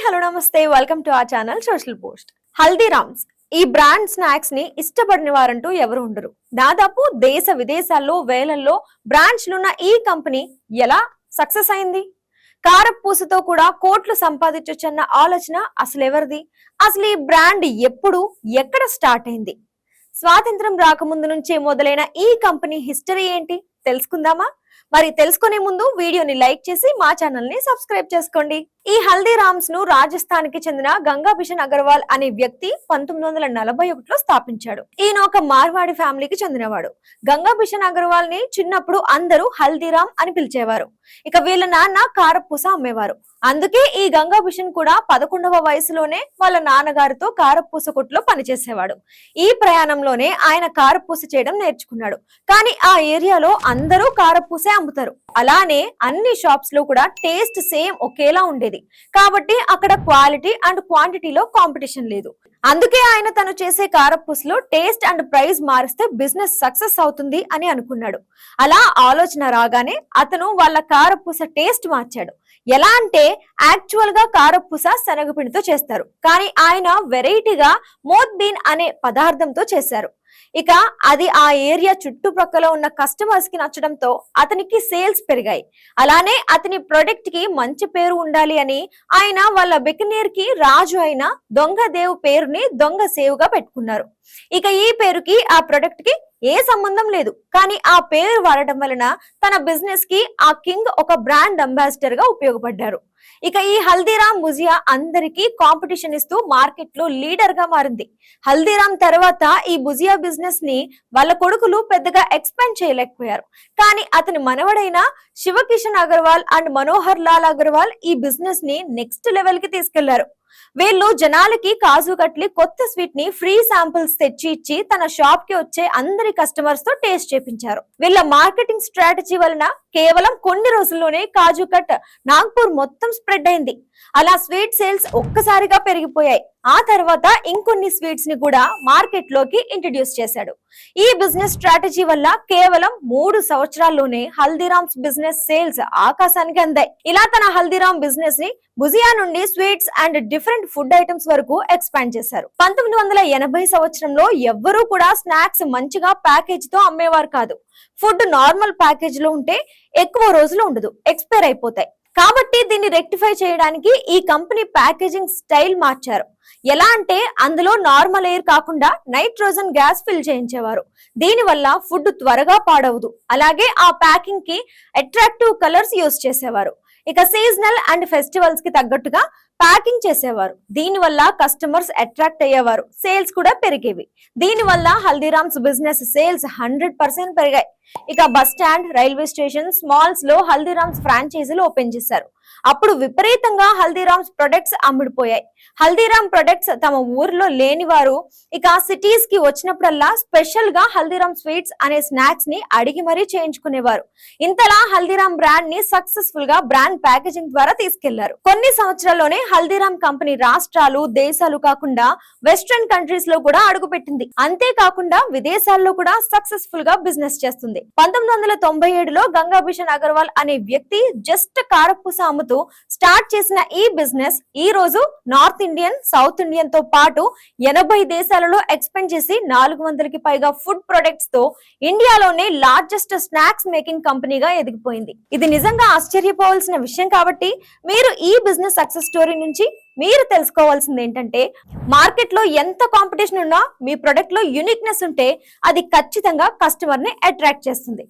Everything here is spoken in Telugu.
హలో నమస్తే, welcome to our channel social post. Haldiram's ఈ బ్రాండ్ స్నాక్స్ ని ఇష్టపడిన వారంటూ ఎవరు ఉండరు. దాదాపు దేశ విదేశాల్లో వేలల్లో బ్రాంచ్లున్న ఈ కంపెనీ ఎలా సక్సెస్ అయింది? కారపూసతో కూడా కోట్లు సంపాదించొచ్చన్న ఆలోచన అసలు ఎవరిది? అసలు ఈ బ్రాండ్ ఎప్పుడు ఎక్కడ స్టార్ట్ అయింది? స్వాతంత్రం రాకముందు నుంచే మొదలైన ఈ కంపెనీ హిస్టరీ ఏంటి తెలుసుకుందామా? మరి తెలుసుకునే ముందు వీడియోని లైక్ చేసి మా ఛానల్ ని సబ్స్క్రైబ్ చేసుకోండి. ఈ హల్దీరామ్స్ ను రాజస్థాన్ కి చెందిన గంగాభిషన్ అగర్వాల్ అనే వ్యక్తి 1941లో స్థాపించాడు. ఈయన ఒక మార్వాడి ఫ్యామిలీకి చెందినవాడు. గంగాభిషన్ అగర్వాల్ ని చిన్నప్పుడు అందరూ హల్దీరామ్ అని పిలిచేవారు. ఇక వీళ్ళ నాన్న కారపూస అమ్మేవారు. అందుకే ఈ గంగాభిషన్ కూడా 11వ వయసులోనే వాళ్ళ నాన్నగారితో కారపూస కొట్లో పనిచేసేవాడు. ఈ ప్రయాణంలోనే ఆయన కారపూస చేయడం నేర్చుకున్నాడు. కానీ ఆ ఏరియాలో అందరూ కారపూసే అమ్ముతారు. అలానే అన్ని షాప్స్ లో కూడా టేస్ట్ సేమ్ ఒకేలా ఉండేది. కాబట్టి అక్కడ క్వాలిటీ అండ్ క్వాంటిటీలో కాంపిటీషన్ లేదు. అందుకే ఆయన తను చేసే కారపూసలో టేస్ట్ అండ్ ప్రైస్ మారిస్తే బిజినెస్ సక్సెస్ అవుతుంది అని అనుకున్నాడు. అలా ఆలోచన రాగానే అతను వాళ్ళ కారపూస టేస్ట్ మార్చాడు. ఎలా అంటే యాక్చువల్ గా కారపూస శనగపిండితో చేస్తారు, కానీ ఆయన వెరైటీగా మోత్బీన్ అనే పదార్థంతో చేశారు. ఇక అది ఆ ఏరియా చుట్టుప్రక్కల ఉన్న కస్టమర్స్ కి నచ్చడంతో అతనికి సేల్స్ పెరిగాయి. అలానే అతని ప్రొడక్ట్ కి మంచి పేరు ఉండాలి అని ఆయన వాళ్ళ బికనీర్ కి రాజు అయిన దొంగ దేవ్ పేరుని దొంగ సేవ్ గా పెట్టుకున్నారు. ఇక ఈ పేరుకి ఆ ప్రొడక్ట్ కి ఏ సంబంధం లేదు, కానీ ఆ పేరు వాడటం వలన తన బిజినెస్ కి ఆ కింగ్ ఒక బ్రాండ్ అంబాసిడర్ గా ఉపయోగపడ్డారు. ఇక ఈ హల్దీరామ్ భుజియా అందరికీ కాంపిటీషన్ ఇస్తూ మార్కెట్ లో లీడర్ గా మారింది. హల్దీరామ్ తర్వాత ఈ భుజియా బిజినెస్ ని వాళ్ళ కొడుకులు పెద్దగా ఎక్స్పాండ్ చేయలేకపోయారు. కానీ అతని మనవడైన శివకిషన్ అగర్వాల్ అండ్ మనోహర్ లాల్ అగర్వాల్ ఈ బిజినెస్ ని నెక్స్ట్ లెవెల్ కి తీసుకెళ్లారు. వీళ్ళు జనాలకి కాజు కట్లీ కొత్త స్వీట్ ని ఫ్రీ శాంపిల్స్ తెచ్చి ఇచ్చి తన షాప్ కి వచ్చే అందరి కస్టమర్స్ తో టేస్ట్ చేపించారు. వీళ్ళ మార్కెటింగ్ స్ట్రాటజీ వలన కేవలం కొన్ని రోజుల్లోనే కాజు కట్ నాగ్పూర్ మొత్తం స్ప్రెడ్ అయింది. అలా స్వీట్ సేల్స్ ఒక్కసారిగా పెరిగిపోయాయి. ఆ తర్వాత ఇంకొన్ని స్వీట్స్ ని కూడా మార్కెట్ లోకి ఇంట్రడ్యూస్ చేశాడు. ఈ బిజినెస్ స్ట్రాటజీ వల్ల కేవలం 3 సంవత్సరాల్లోనే హల్దీరామ్స్ బిజినెస్ సేల్స్ ఆకాశానికి అందాయి. ఇలా తన హల్దీరామ్ బిజినెస్ ని భుజియా నుండి sweets and different food items వరకు ఎక్స్పాండ్ చేశారు. 1980 సంవత్సరంలో ఎవ్వరూ కూడా స్నాక్స్ మంచిగా ప్యాకేజ్ తో అమ్మేవారు కాదు. ఫుడ్ నార్మల్ ప్యాకేజ్ లో ఉంటే ఎక్కువ రోజులు ఉండదు, ఎక్స్పైర్ అయిపోతాయి. కాబట్టి దీన్ని రెక్టిఫై చేయడానికి ఈ కంపెనీ ప్యాకేజింగ్ స్టైల్ మార్చారు. ఎలా అంటే అందులో నార్మల్ ఎయిర్ కాకుండా నైట్రోజన్ గ్యాస్ ఫిల్ చేయించేవారు. దీని వల్ల ఫుడ్ త్వరగా పాడవదు. అలాగే ఆ ప్యాకింగ్ కి అట్రాక్టివ్ కలర్స్ యూజ్ చేసేవారు. ఇక సీజనల్ అండ్ ఫెస్టివల్స్ కి తగ్గట్టుగా ప్యాకింగ్ చేసేవారు. దీని వల్ల కస్టమర్స్ అట్రాక్ట్ అయ్యేవారు, సేల్స్ కూడా పెరిగేవి. దీని వల్ల హల్దీరామ్స్ బిజినెస్ సేల్స్ 100% పెరిగాయి. ఇక bus stand, railway station, malls లో హల్దీరామ్స్ ఫ్రాంచైజీలు ఓపెన్ చేశారు. అప్పుడు విపరీతంగా హల్దీరామ్స్ ప్రొడక్ట్స్ అమ్ముడుపోయాయి. హల్దీరామ్ ప్రొడక్ట్స్ తమ ఊర్లో లేని వారు ఇక సిటీస్ కి వచ్చినప్పుడల్లా స్పెషల్ గా హల్దీరామ్ స్వీట్స్ అనే స్నాక్స్ ని అడిగి మరీ చేయించుకునేవారు. ఇంతలా హల్దీరామ్ బ్రాండ్ ని సక్సెస్ఫుల్ గా బ్రాండ్ ప్యాకేజింగ్ ద్వారా తీసుకెళ్లారు. కొన్ని సంవత్సరాల్లోనే హల్దీరామ్ కంపెనీ రాష్ట్రాలు, దేశాలు కాకుండా వెస్ట్రన్ కంట్రీస్ లో కూడా అడుగుపెట్టింది. అంతేకాకుండా విదేశాల్లో కూడా సక్సెస్ఫుల్ గా బిజినెస్ చేస్తుంది. 1997లో గంగాభిషన్ అగర్వాల్ అనే వ్యక్తి జస్ట్ కారపూస అమ్ముతూ స్టార్ట్ చేసిన ఈ బిజినెస్ ఈ రోజు నార్త్ ఇండియన్, సౌత్ ఇండియన్ తో పాటు 80 దేశాలలో ఎక్స్పెండ్ చేసి 400కి పైగా ఫుడ్ ప్రొడక్ట్స్ తో ఇండియాలోనే లార్జెస్ట్ స్నాక్స్ మేకింగ్ కంపెనీగా ఎదిగిపోయింది. ఇది నిజంగా ఆశ్చర్యపోవాల్సిన విషయం. కాబట్టి మీరు ఈ బిజినెస్ సక్సెస్ స్టోరీ నుంచి మీరు తెలుసుకోవాల్సింది ఏంటంటే, మార్కెట్ లో ఎంత కాంపిటీషన్ ఉన్నా మీ ప్రొడక్ట్ లో యూనిక్నెస్ ఉంటే అది ఖచ్చితంగా కస్టమర్ ని అట్రాక్ట్ చేస్తుంది.